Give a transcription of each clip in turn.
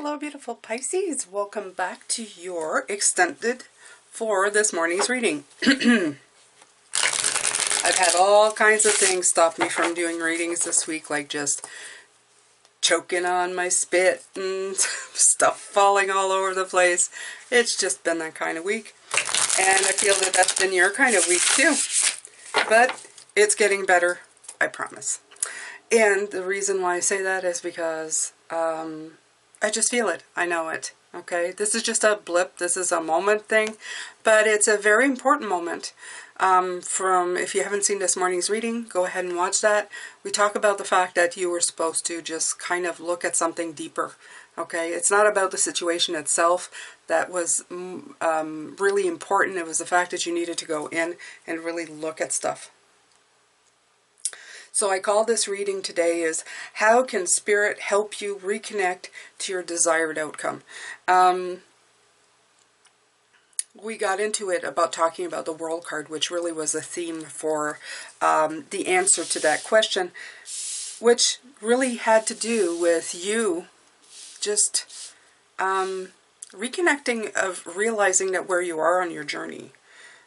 Hello beautiful Pisces, welcome back to your extended for this morning's reading. I've had all kinds of things stop me from doing readings this week, like just choking on my spit and stuff falling all over the place. It's just been that kind of week, and I feel that that's been your kind of week too, but it's getting better, I promise. And the reason why I say that is because I just feel it. I know it. Okay, this is just a blip. This is a moment thing, but it's a very important moment. If you haven't seen this morning's reading, go ahead and watch that. We talk about the fact that you were supposed to just kind of look at something deeper. Okay, it's not about the situation itself that was really important. It was the fact that you needed to go in and really look at stuff. So I call this reading today is, how can Spirit help you reconnect to your desired outcome? We got into it about talking about the World card, which really was a theme for the answer to that question, which really had to do with you just reconnecting, of realizing that where you are on your journey.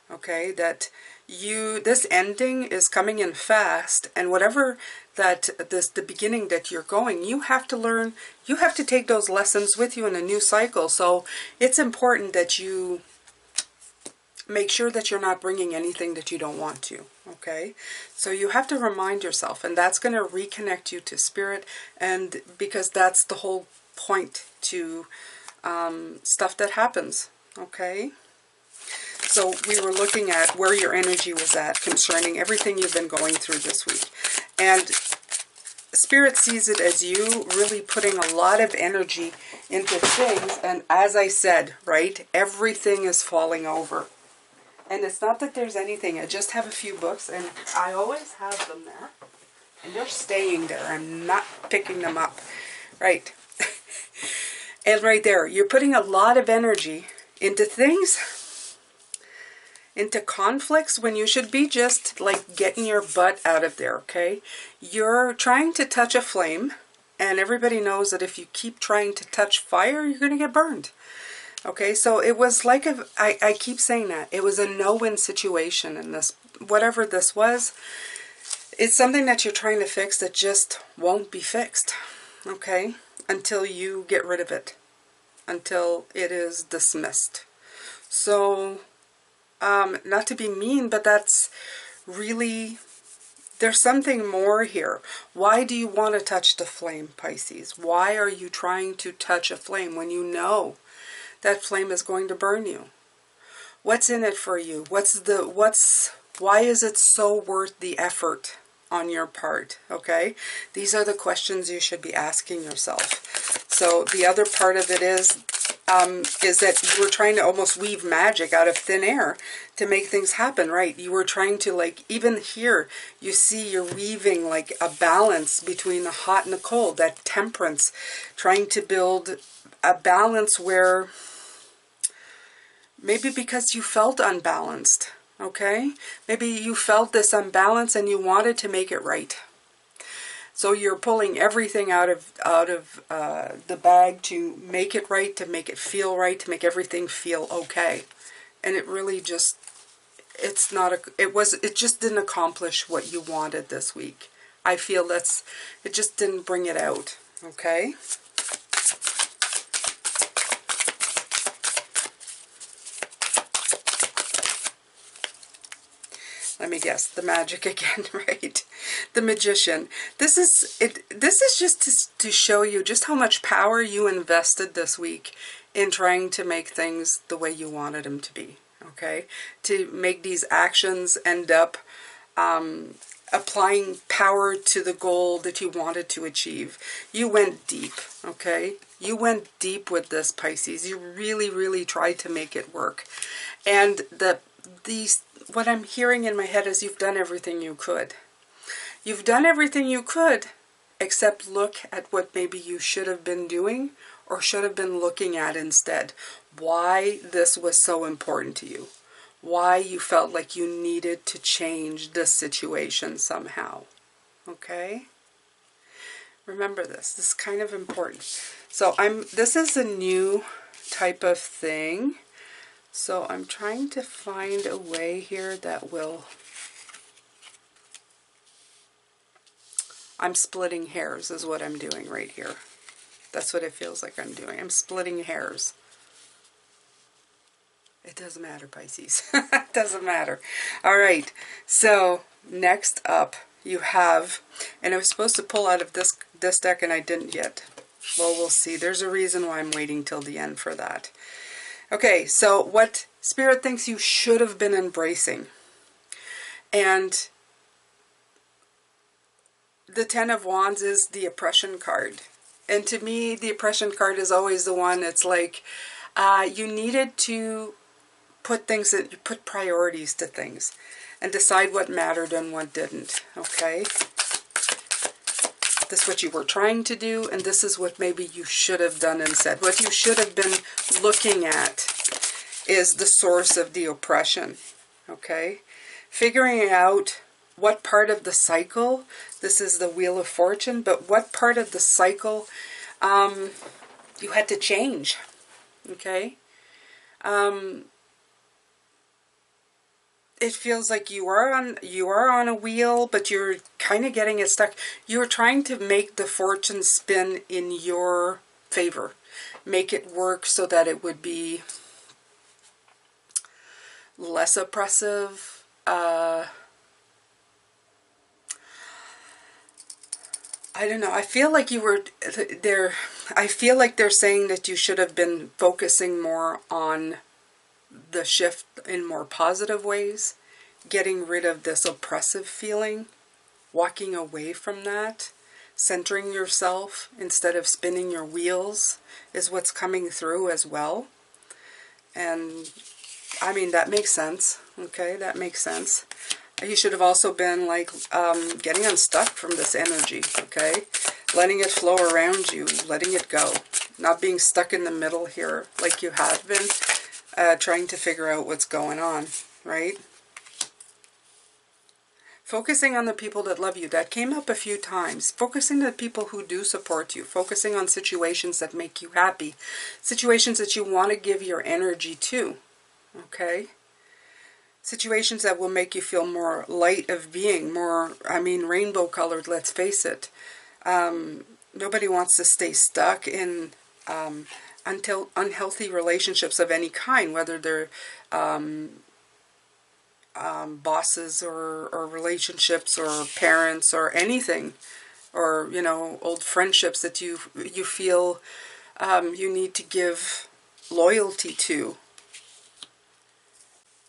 Okay, that this ending is coming in fast, and whatever the beginning that you're going, you have to learn, you have to take those lessons with you in a new cycle. So it's important that you make sure that you're not bringing anything that you don't want to. Okay, so you have to remind yourself, and that's going to reconnect you to Spirit, and because that's the whole point to stuff that happens. Okay, so we were looking at where your energy was at concerning everything you've been going through this week. And Spirit sees it as you really putting a lot of energy into things. And as I said, right, everything is falling over. And it's not that there's anything. I just have a few books, and I always have them there. And they're staying there. I'm not picking them up. Right. And right there, you're putting a lot of energy into things, into conflicts, when you should be just like getting your butt out of there. Okay, you're trying to touch a flame, and everybody knows that if you keep trying to touch fire, you're going to get burned. Okay, so it was like I keep saying that it was a no-win situation in this, whatever this was. It's something that you're trying to fix that just won't be fixed. Okay, until you get rid of it, until it is dismissed. So not to be mean, but that's really, there's something more here. Why do you want to touch the flame, Pisces? Why are you trying to touch a flame when you know that flame is going to burn you? What's in it for you? Why is it so worth the effort on your part? Okay, these are the questions you should be asking yourself. So the other part of it is that you were trying to almost weave magic out of thin air to make things happen, right? You were trying to, like, even here, you see you're weaving like a balance between the hot and the cold, that temperance, trying to build a balance where maybe because you felt unbalanced, okay? Maybe you felt this unbalance and you wanted to make it right. So you're pulling everything out of the bag to make it right, to make it feel right, to make everything feel okay. And it really just, it just didn't accomplish what you wanted this week. I feel it just didn't bring it out, okay? Let me guess, the magic again, right? The Magician. This is just to show you just how much power you invested this week in trying to make things the way you wanted them to be, okay? To make these actions end up applying power to the goal that you wanted to achieve. You went deep, okay? You went deep with this, Pisces. You really, really tried to make it work. And what I'm hearing in my head is you've done everything you could. You've done everything you could, except look at what maybe you should have been doing or should have been looking at instead. Why this was so important to you. Why you felt like you needed to change this situation somehow. Okay? Remember this. This is kind of important. So this is a new type of thing. So I'm trying to find a way here that will... I'm splitting hairs is what I'm doing right here. That's what it feels like I'm doing. I'm splitting hairs. It doesn't matter, Pisces. It doesn't matter. All right. So next up you have, and I was supposed to pull out of this deck and I didn't yet. Well, we'll see. There's a reason why I'm waiting till the end for that. Okay, so what Spirit thinks you should have been embracing. And the Ten of Wands is the oppression card. And to me, the oppression card is always the one that's like, you needed to put priorities to things and decide what mattered and what didn't, okay? This is what you were trying to do, and this is what maybe you should have done and said. What you should have been looking at is the source of the oppression, okay? Figuring out what part of the cycle, this is the Wheel of Fortune, but what part of the cycle you had to change, okay? It feels like you are on a wheel, but you're kind of getting it stuck. You're trying to make the fortune spin in your favor. Make it work so that it would be less oppressive. I don't know. I feel like you were there. I feel like they're saying that you should have been focusing more on the shift in more positive ways, getting rid of this oppressive feeling, walking away from that, centering yourself instead of spinning your wheels is what's coming through as well. And I mean, that makes sense. Okay, that makes sense. You should have also been like getting unstuck from this energy, okay? Letting it flow around you, letting it go. Not being stuck in the middle here like you have been. Trying to figure out what's going on, right? Focusing on the people that love you. That came up a few times. Focusing on the people who do support you. Focusing on situations that make you happy. Situations that you want to give your energy to, okay? Situations that will make you feel more light of being, more, I mean, rainbow colored, let's face it. Nobody wants to stay stuck in until unhealthy relationships of any kind, whether they're bosses or relationships or parents or anything, or, you know, old friendships that you feel you need to give loyalty to,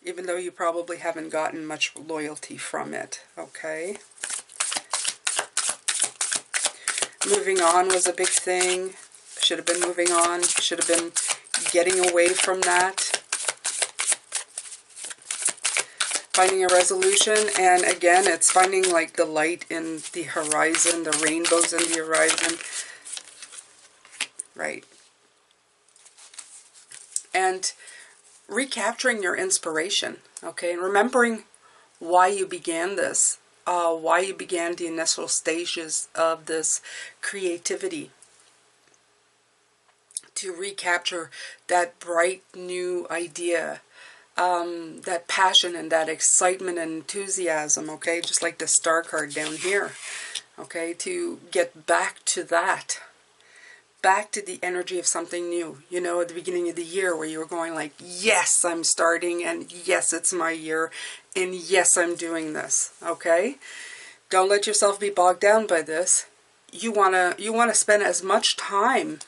even though you probably haven't gotten much loyalty from it, okay? Moving on was a big thing. Should have been moving on. Should have been getting away from that. Finding a resolution. And again, it's finding like the light in the horizon, the rainbows in the horizon. Right. And recapturing your inspiration. Okay. And remembering why you began this. Why you began the initial stages of this creativity. To recapture that bright new idea, that passion and that excitement and enthusiasm, okay, just like the star card down here, okay, to get back to that, back to the energy of something new, you know, at the beginning of the year where you were going like, yes, I'm starting, and yes, it's my year, and yes, I'm doing this, okay? Don't let yourself be bogged down by this. You wanna spend as much time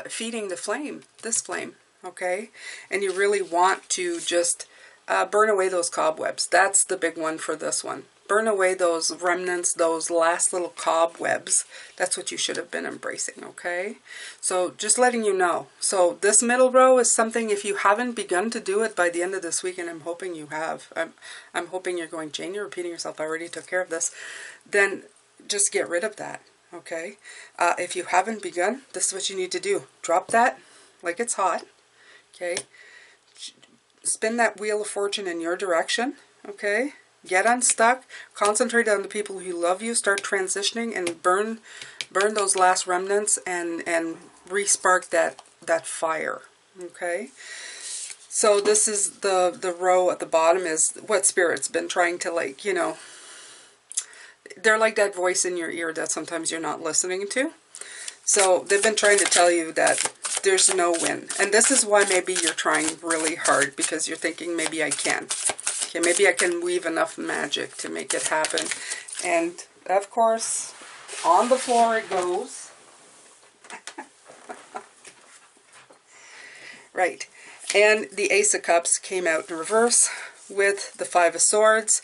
feeding the flame, this flame, okay? And you really want to just burn away those cobwebs. That's the big one for this one. Burn away those remnants, those last little cobwebs. That's what you should have been embracing, okay? So just letting you know. So this middle row is something, if you haven't begun to do it by the end of this week, and I'm hoping you have, I'm hoping you're going, Jane, you're repeating yourself, I already took care of this, then just get rid of that, okay? If you haven't begun, this is what you need to do. Drop that like it's hot, okay? Spin that Wheel of Fortune in your direction, okay? Get unstuck, concentrate on the people who love you, start transitioning, and burn those last remnants and re-spark that fire. Okay? So this is the row at the bottom is what Spirit's been trying to, like, you know, they're like that voice in your ear that sometimes you're not listening to. So they've been trying to tell you that there's no win. And this is why maybe you're trying really hard, because you're thinking, maybe I can. Okay, maybe I can weave enough magic to make it happen. And, of course, on the floor it goes. Right. And the Ace of Cups came out in reverse with the Five of Swords.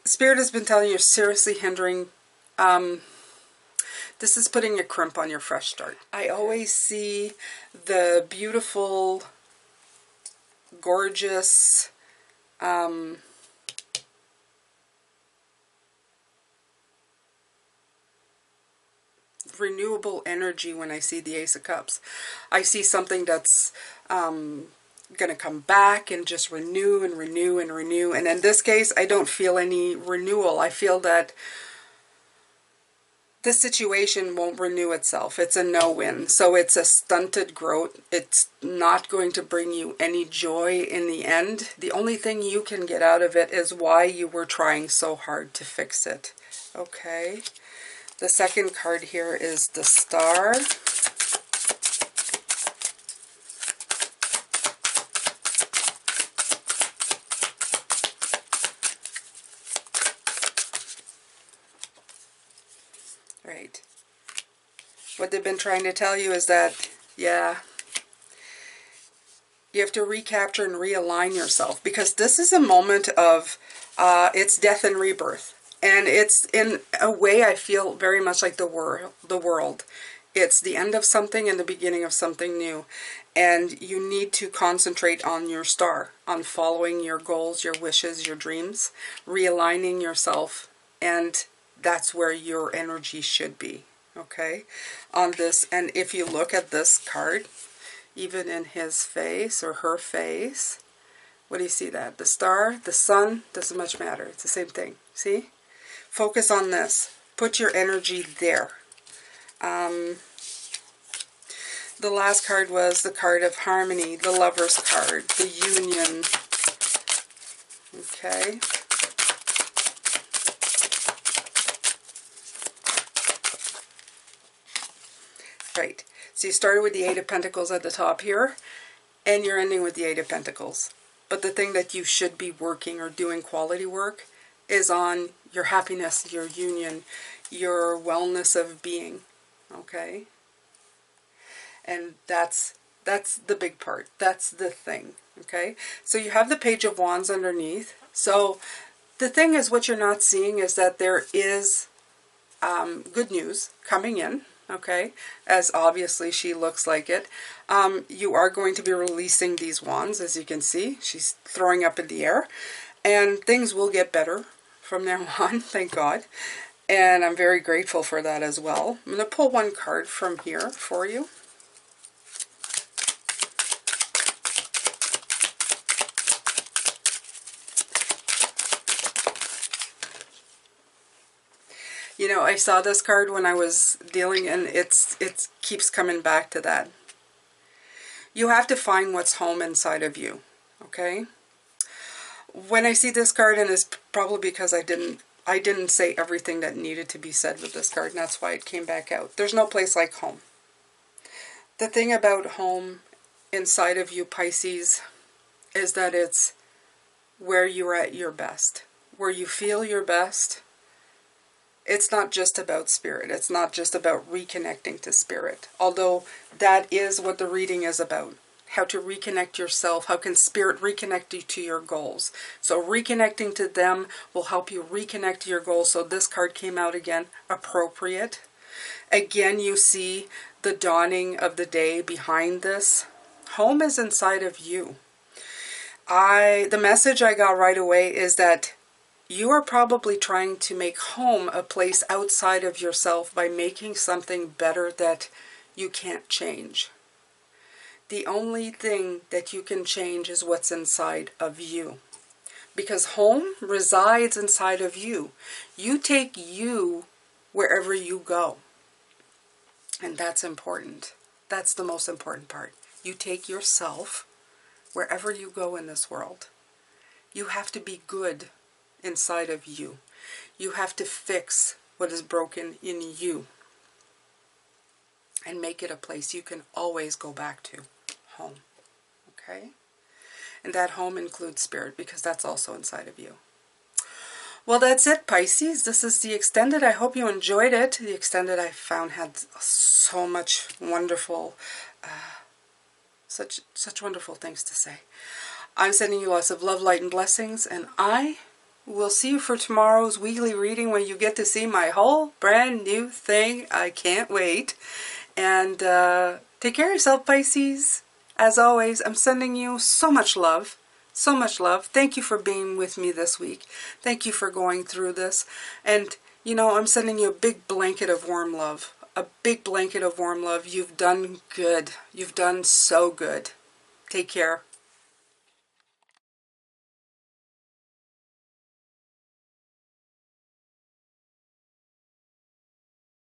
Spirit has been telling you, seriously hindering. This is putting a crimp on your fresh start. I always see the beautiful, gorgeous, renewable energy when I see the Ace of Cups. I see something that's going to come back and just renew and renew and renew. And in this case, I don't feel any renewal. I feel that the situation won't renew itself. It's a no-win. So it's a stunted growth. It's not going to bring you any joy in the end. The only thing you can get out of it is why you were trying so hard to fix it. Okay. The second card here is the Star. Right. What they've been trying to tell you is that, yeah, you have to recapture and realign yourself, because this is a moment of, it's death and rebirth. And it's, in a way, I feel very much like the world. It's the end of something and the beginning of something new. And you need to concentrate on your star, on following your goals, your wishes, your dreams, realigning yourself, and that's where your energy should be, okay, on this. And if you look at this card, even in his face or her face, what do you see that? The star, the sun, doesn't much matter. It's the same thing. See? Focus on this. Put your energy there. The last card was the card of harmony, the Lover's card, the union. Okay. Right. So you started with the Eight of Pentacles at the top here, and you're ending with the Eight of Pentacles. But the thing that you should be working or doing quality work is on your happiness, your union, your wellness of being. Okay? And that's the big part. That's the thing. Okay? So you have the Page of Wands underneath. So the thing is, what you're not seeing is that there is good news coming in. Okay, as obviously she looks like it. You are going to be releasing these wands, as you can see. She's throwing up in the air. And things will get better from now on, thank God. And I'm very grateful for that as well. I'm going to pull one card from here for you. You know, I saw this card when I was dealing, and it keeps coming back to that. You have to find what's home inside of you, okay? When I see this card, and it's probably because I didn't say everything that needed to be said with this card, and that's why it came back out. There's no place like home. The thing about home inside of you, Pisces, is that it's where you're at your best, where you feel your best. It's not just about spirit. It's not just about reconnecting to spirit. Although that is what the reading is about. How to reconnect yourself. How can spirit reconnect you to your goals? So reconnecting to them will help you reconnect to your goals. So this card came out again. Appropriate. Again, you see the dawning of the day behind this. Home is inside of you. The message I got right away is that you are probably trying to make home a place outside of yourself by making something better that you can't change. The only thing that you can change is what's inside of you. Because home resides inside of you. You take you wherever you go. And that's important. That's the most important part. You take yourself wherever you go in this world. You have to be good inside of you. You have to fix what is broken in you. And make it a place you can always go back to. Home. Okay? And that home includes spirit, because that's also inside of you. Well, that's it, Pisces. This is the extended. I hope you enjoyed it. The extended I found had so much wonderful, such wonderful things to say. I'm sending you lots of love, light, and blessings, and I will see you for tomorrow's weekly reading, where you get to see my whole brand new thing. I can't wait. And take care of yourself, Pisces. As always, I'm sending you so much love. So much love. Thank you for being with me this week. Thank you for going through this. And, you know, I'm sending you a big blanket of warm love. A big blanket of warm love. You've done good. You've done so good. Take care.